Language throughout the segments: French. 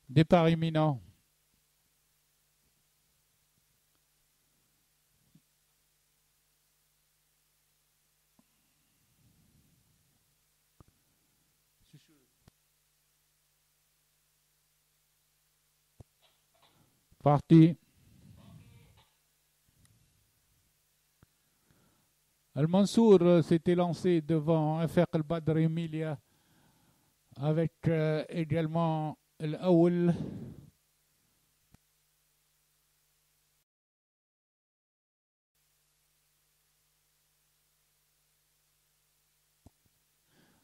Départ imminent. Parti. Al-Mansour s'était lancé devant FR Al-Badr Emilia avec également Al-Awl.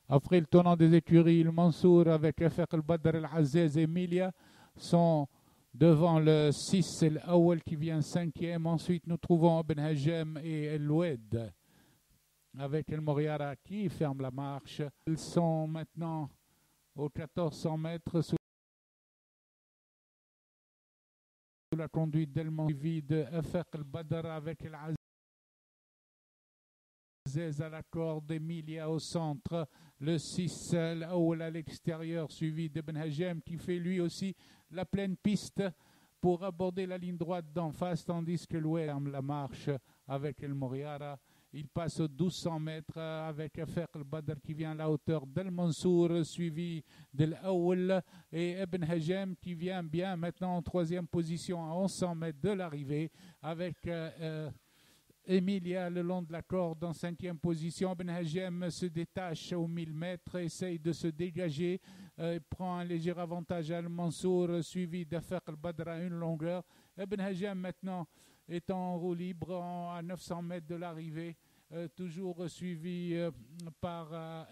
Après le tournant des écuries, le Mansour avec FR Al-Badr Al-Aziz Emilia sont devant le 6 Al-Awl qui vient 5e. Ensuite, nous trouvons Ibn Hajem et El-Oued avec El Moriara qui ferme la marche. Ils sont maintenant aux 1400 mètres sous la conduite d'El Mansour de FR Al-Badr avec El Aziz à la corde, Emilia au centre, le 6 Al-Awl à l'extérieur, suivi d'Ibn Hajem qui fait lui aussi la pleine piste pour aborder la ligne droite d'en face, tandis que l'Oued ferme la marche avec El Moriara. Il passe aux 1200 mètres avec FR Al-Badr qui vient à la hauteur d'El Mansour, suivi d'El Awl et Ibn Hajem qui vient bien maintenant en troisième position à 1100 mètres de l'arrivée avec Emilia le long de la corde en cinquième position. Ibn Hajem se détache aux 1000 mètres, essaye de se dégager, prend un léger avantage à Al Mansour, suivi d'Afaq Al-Badr à une longueur. Ibn Hajem maintenant est en roue libre à 900 mètres de l'arrivée. Toujours suivi par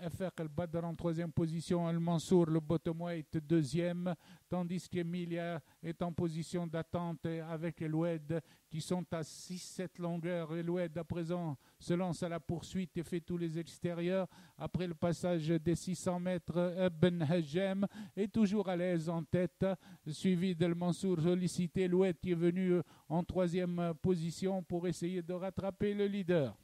FR Al-Badr en troisième position, Al-Mansour, le bottomweight deuxième, tandis qu'Emilia est en position d'attente avec El-Oued qui sont à 6-7 longueurs. El-Oued à présent se lance à la poursuite et fait tous les extérieurs. Après le passage des 600 mètres, Ibn Hajem est toujours à l'aise en tête, suivi d'Al-Mansour sollicité. El-Oued qui est venu en troisième position pour essayer de rattraper le leader.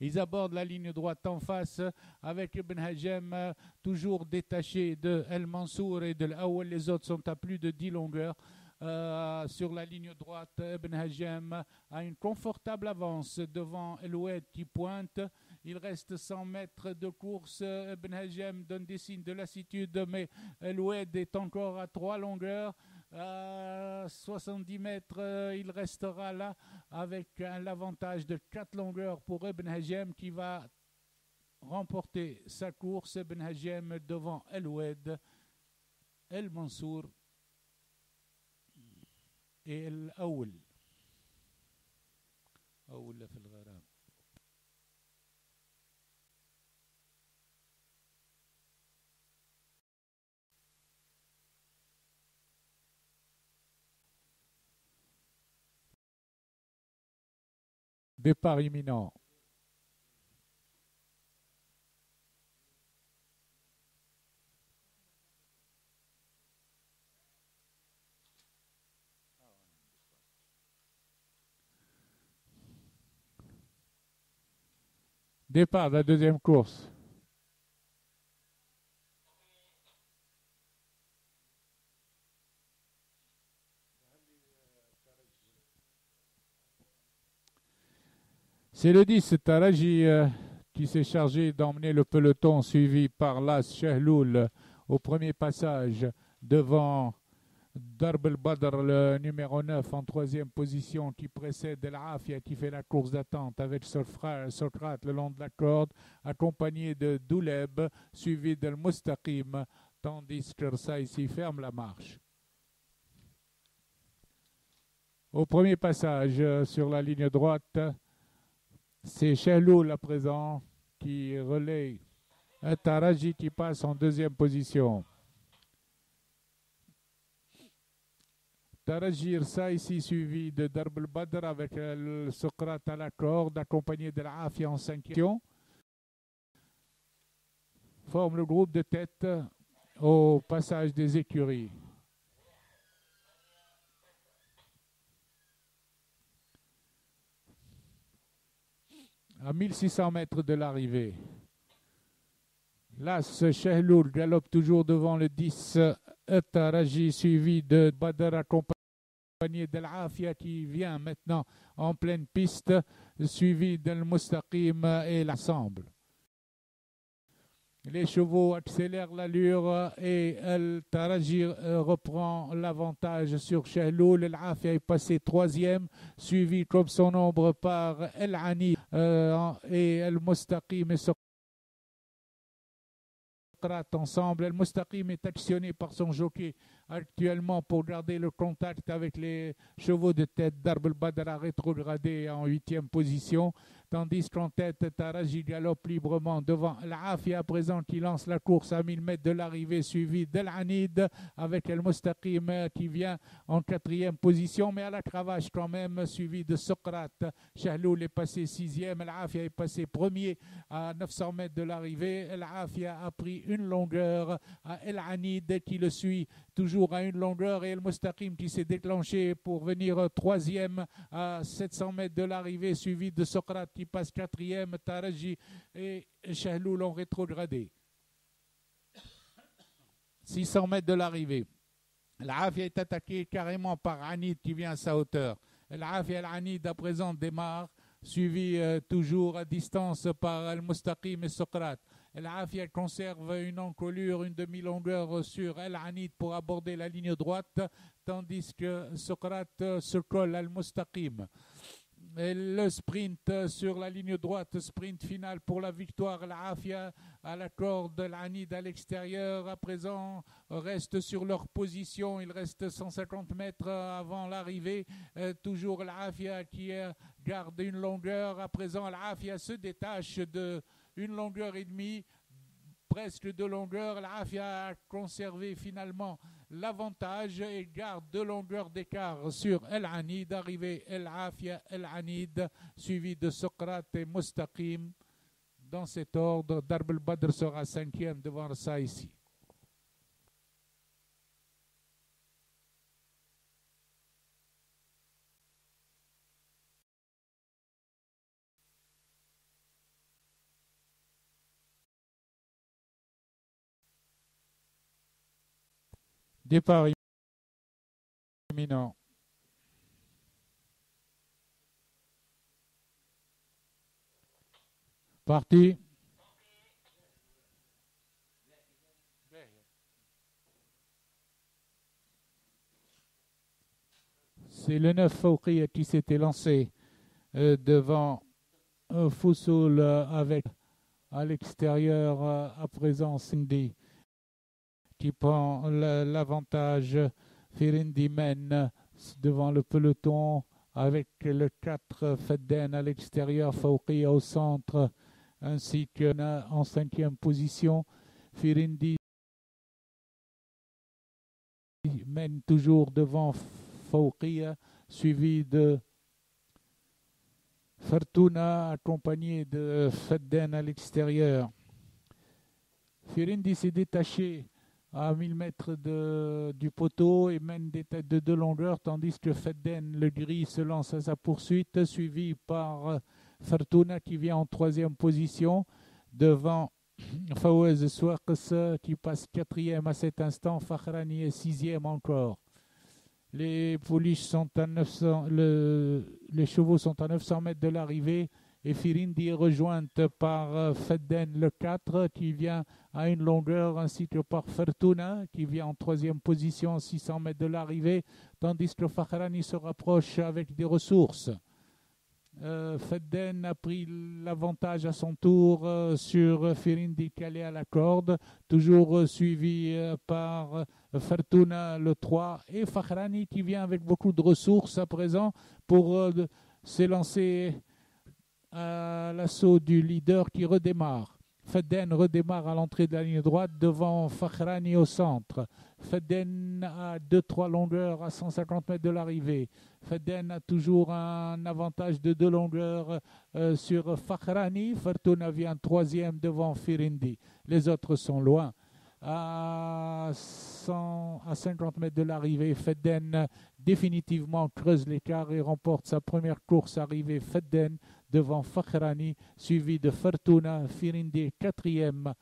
Ils abordent la ligne droite en face avec Ibn Hajem toujours détaché de El Mansour et de l'Awl. Les autres sont à plus de 10 longueurs. Sur la ligne droite, Ibn Hajem a une confortable avance devant El-Oued qui pointe. Il reste 100 mètres de course. Ibn Hajem donne des signes de lassitude, mais El-Oued est encore à 3 longueurs. 70 mètres, il restera là avec l'avantage de 4 longueurs pour Ibn Hajem qui va remporter sa course. Ibn Hajem devant El-Oued, El Mansour et El-Awl. أول في الغرام. Départ imminent. Départ de la deuxième course. C'est le 10, Taraji, qui s'est chargé d'emmener le peloton, suivi par l'As Shahloul au premier passage devant Darb el-Badr, le numéro 9 en troisième position, qui précède El Afia qui fait la course d'attente avec Socrate le long de la corde, accompagné de Douleb, suivi d'El Mustaqim, tandis que Saïsi ferme la marche. Au premier passage sur la ligne droite, c'est Shahloul à présent qui relaie Taraji qui passe en deuxième position. Tarajir ça ici suivi de Darb el-Badr avec le Socrate à la corde, accompagné de l'Afia en cinquième. Forme le groupe de tête au passage des écuries. À 1600 mètres de l'arrivée. Là, ce Shahloul galope toujours devant le 10 Taraji suivi de Badr accompagné de l'Afia qui vient maintenant en pleine piste, suivi d'Al Mustaqim et l'ensemble. Les chevaux accélèrent l'allure et El Taraji reprend l'avantage sur Shahloul. El Afia est passé troisième, suivi comme son ombre par El Ani et El Mustaqim et Sokrat ensemble. El Mustaqim est actionné par son jockey actuellement pour garder le contact avec les chevaux de tête. Darb el Badr a rétrogradé en 8e position. Tandis qu'en tête, Taraji galope librement devant l'Afia à présent qui lance la course à 1000 mètres de l'arrivée, suivi d'El Anid avec El Mustaqim qui vient en 4e position, mais à la cravache quand même, suivi de Sokrat. Shahloul est passé 6e, l'Afia est passé premier à 900 mètres de l'arrivée. L'Afia a pris une longueur à El Anid qui le suit toujours à une longueur et El Mustaqim qui s'est déclenché pour venir 3e à 700 mètres de l'arrivée, suivi de Sokrat qui passe 4e, Taraji et Shahloul ont rétrogradé. 600 mètres de l'arrivée. L'Afia est attaqué carrément par Anid qui vient à sa hauteur. L'Afia et l'Anid à présent démarre, suivi toujours à distance par El Mustaqim et Sokrat. L'Afia conserve une encolure, une demi-longueur sur El Anid pour aborder la ligne droite, tandis que Sokrat se colle à El Mustaqim. Et le sprint sur la ligne droite, sprint final pour la victoire. L'Afia à la corde, l'Anid à l'extérieur. À présent, reste sur leur position. Il reste 150 mètres avant l'arrivée. Toujours l'Afia qui garde une longueur. À présent, l'Afia se détache de une longueur et demie, presque 2 longueurs. L'Afia a conservé finalement l'avantage et garde 2 longueurs d'écart sur El Anid. Arrivé El Afia, El Anid, suivi de Sokrat et Mustaqim. Dans cet ordre, Darb el Badr sera 5e devant ça ici. Départ imminent. Parti. C'est le 9 Fawqiyya qui s'était lancé devant Foussoul avec à l'extérieur à présent Cindy qui prend l'avantage. Firindi mène devant le peloton avec le 4 Fedden à l'extérieur, Fawqiyya au centre, ainsi que en 5e position. Firindi mène toujours devant Fawqiyya, suivi de Fortuna accompagné de Fedden à l'extérieur. Firindi s'est détaché à 1000 mètres du poteau et mène des têtes de 2 longueurs, tandis que Fedden, le gris, se lance à sa poursuite, suivi par Fortuna qui vient en 3e position, devant Fawaz Swaqs qui passe 4e à cet instant, Fakhrani est 6e encore. Les pouliches sont à 900, les chevaux sont à 900 mètres de l'arrivée et Firindi est rejointe par Fedden le 4 qui vient à une longueur, ainsi que par Fortuna qui vient en 3e position à 600 mètres de l'arrivée, tandis que Fakhrani se rapproche avec des ressources. Fedden a pris l'avantage à son tour sur Firindi qui allait à la corde, toujours suivi par Fortuna le 3 et Fakhrani qui vient avec beaucoup de ressources à présent pour s'élancer à l'assaut du leader qui redémarre. Fedden redémarre à l'entrée de la ligne droite devant Fakhrani au centre. Fedden a 2-3 longueurs à 150 mètres de l'arrivée. Fedden a toujours un avantage de 2 longueurs sur Fakhrani. Fortuna vient 3e devant Firindi. Les autres sont loin. À 50 mètres de l'arrivée, Fedden définitivement creuse l'écart et remporte sa première course arrivée. Fedden devant Fakhrani, suivi de Fortuna. Firindi 4e.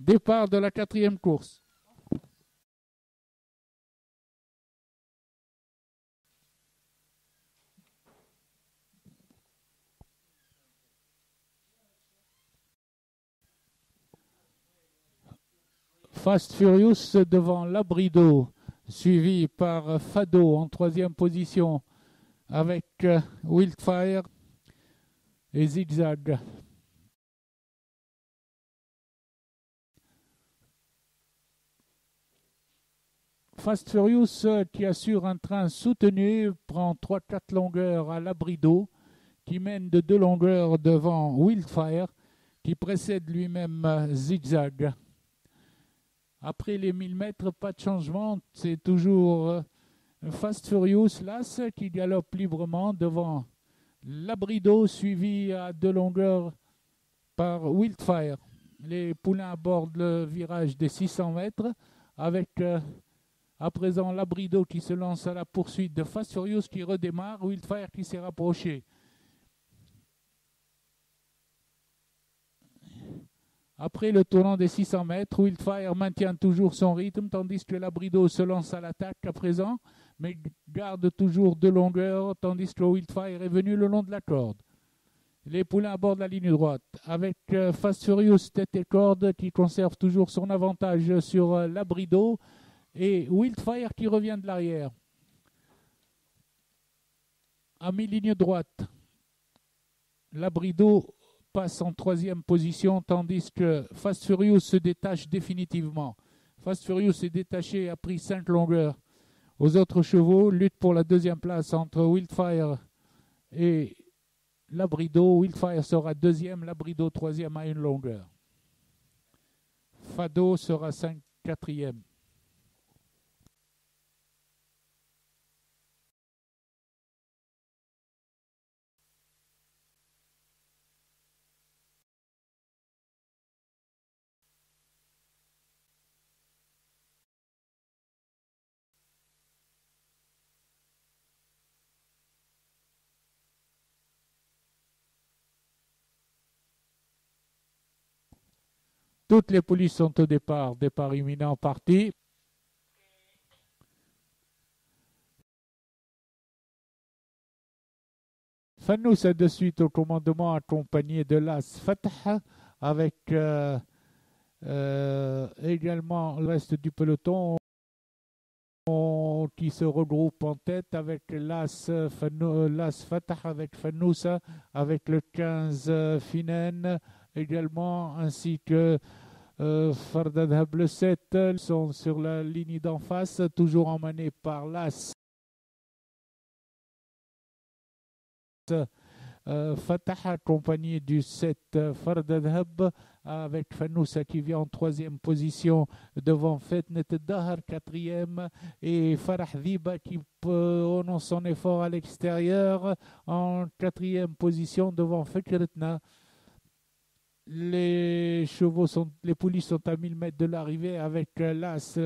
Départ de la 4e course. Fast Furious devant Labrido, suivi par Fado en 3e position avec Wildfire et Zigzag. Fast Furious qui assure un train soutenu prend 3-4 longueurs à Labrido, qui mène de 2 longueurs devant Wildfire, qui précède lui-même Zigzag. Après les 1000 mètres, pas de changement, c'est toujours Fast Furious Las qui galope librement devant Labrido, suivi à 2 longueurs par Wildfire. Les poulains abordent le virage des 600 mètres avec à présent Labrido qui se lance à la poursuite de Fast Furious qui redémarre, Wildfire qui s'est rapproché. Après le tournant des 600 mètres, Wildfire maintient toujours son rythme, tandis que Labrido se lance à l'attaque à présent, mais garde toujours 2 longueurs, tandis que Wildfire est venu le long de la corde. Les poulains abordent la ligne droite, avec Fast Furious tête et corde qui conserve toujours son avantage sur Labrido, et Wildfire qui revient de l'arrière. À mi-ligne droite, Labrido passe en 3e position, tandis que Fast Furious se détache définitivement. Fast Furious est détaché et a pris 5 longueurs aux autres chevaux, lutte pour la 2e place entre Wildfire et Labrido. Wildfire sera 2e, Labrido 3e à 1 longueur. Fado sera 4e. Toutes les poulies sont au départ imminent parti. Fannous est de suite au commandement accompagné de l'As Fatah avec également le reste du peloton qui se regroupe en tête avec l'As Fatah avec Fannousa, avec le 15 Finen également, ainsi que Fardadhab le 7 sont sur la ligne d'en face, toujours emmenés par l'As Fatah accompagné du 7 Fardadhab avec Fannousa qui vient en 3e position devant Fetnet Dahar 4e et Farah Dhiba qui prononce son effort à l'extérieur en 4e position devant Fikretna. Les poulies sont à 1000 mètres de l'arrivée avec l'As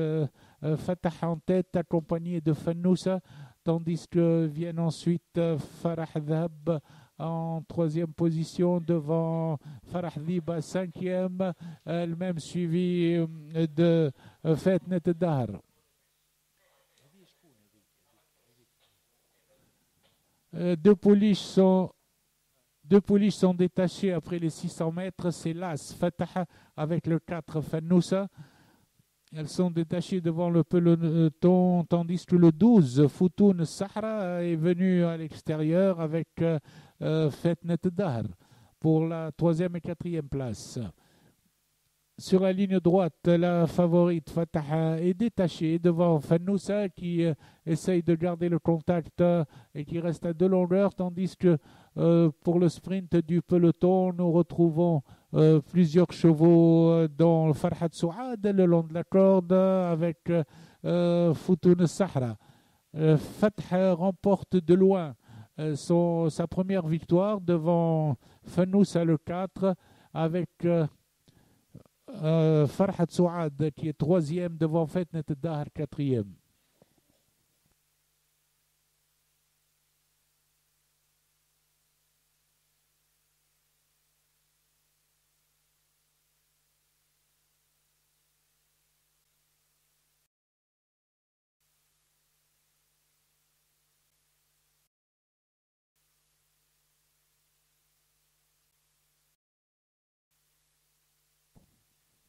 Fatah en tête accompagné de Fannousa, tandis que viennent ensuite Farah Dhab en 3e position devant Farah Dhiba 5e, elle-même suivie de Fetnet Dahar. Deux poulies sont détachées après les 600 mètres. C'est l'As Fatah avec le 4 Fannousa. Elles sont détachées devant le peloton, tandis que le 12 Foutoun Sahra est venu à l'extérieur avec Fetnet Dahar pour la 3e et 4e place. Sur la ligne droite, la favorite Fatah est détachée devant Fannousa qui essaye de garder le contact et qui reste à 2 longueurs, tandis que pour le sprint du peloton, nous retrouvons plusieurs chevaux dont Farhat Souad le long de la corde avec Foutoun Sahra. Fatah remporte de loin sa première victoire devant Fannousa le 4 avec Farhat Souad qui est 3e devant Fetnet Dahar 4e.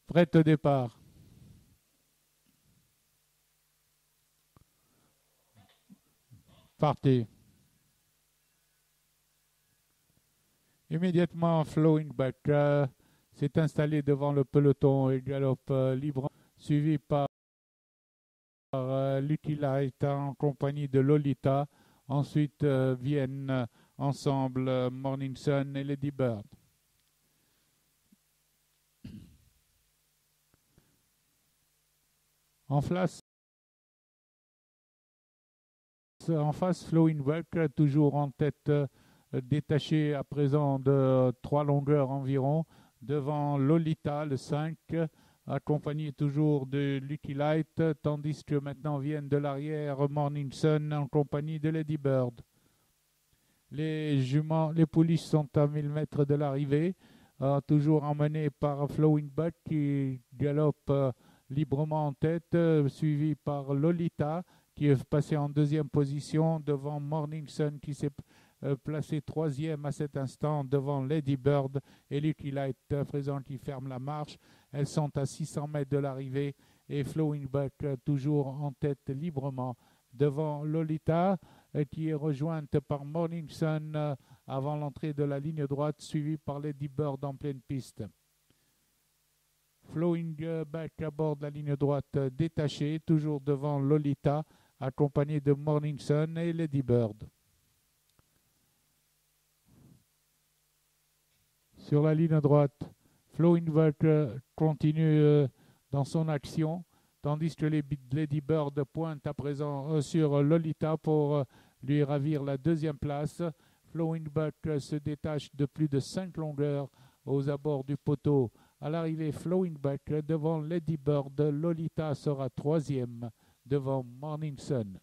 Prête au départ. Partez. Immédiatement, Flowing Back s'est installé devant le peloton et galope libre, suivi par Lucky Light en compagnie de Lolita. Ensuite viennent ensemble Morning Sun et Lady Bird. En face, Flowing Back, toujours en tête, détaché à présent de 3 longueurs environ, devant Lolita, le 5, accompagné toujours de Lucky Light, tandis que maintenant viennent de l'arrière Morning Sun en compagnie de Lady Bird. Les pouliches sont à 1000 mètres de l'arrivée, toujours emmenés par Flowing Back qui galope librement en tête, suivi par Lolita qui est passé en deuxième position devant Morning Sun qui s'est placé troisième à cet instant devant Lady Bird et Lucky Light à présent qui ferme la marche. Elles sont à 600 mètres de l'arrivée et Flowing Back toujours en tête librement devant Lolita qui est rejointe par Morning Sun avant l'entrée de la ligne droite, suivie par Lady Bird en pleine piste. Flowing Back aborde la ligne droite détachée, toujours devant Lolita, accompagné de Morning Sun et Lady Bird. Sur la ligne droite, Flowing Back continue dans son action, tandis que Lady Bird pointe à présent sur Lolita pour lui ravir la deuxième place. Flowing Back se détache de plus de 5 longueurs aux abords du poteau. À l'arrivée, Flowing Back devant Lady Bird, Lolita sera troisième devant Morning Sun.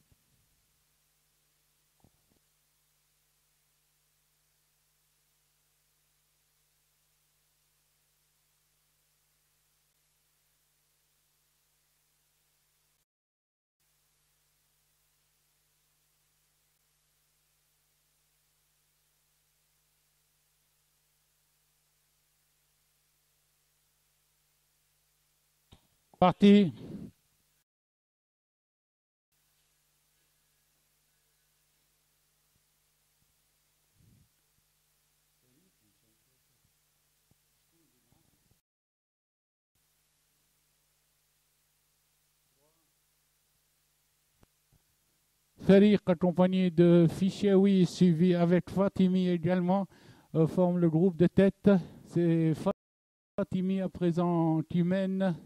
Parti. Feriq accompagné de Fichewi suivi avec Fatimi également forme le groupe de tête. C'est Fatimi à présent qui mène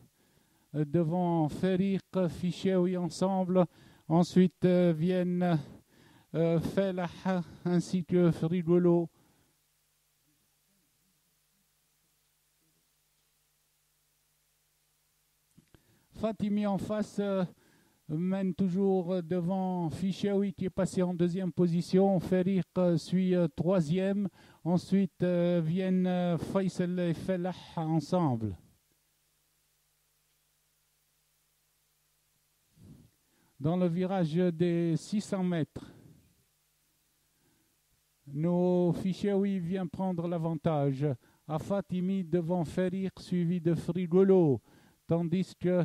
devant Feriq, Fichewi ensemble. Ensuite viennent Felah ainsi que Frigolo. Fatimi en face mène toujours devant Fichewi qui est passé en deuxième position. Feriq suit troisième. Ensuite viennent Faisal et Felah ensemble. Dans le virage des 600 mètres, nos Fichewi vient prendre l'avantage. À Fatimi devant Feriq suivi de Frigolo, tandis que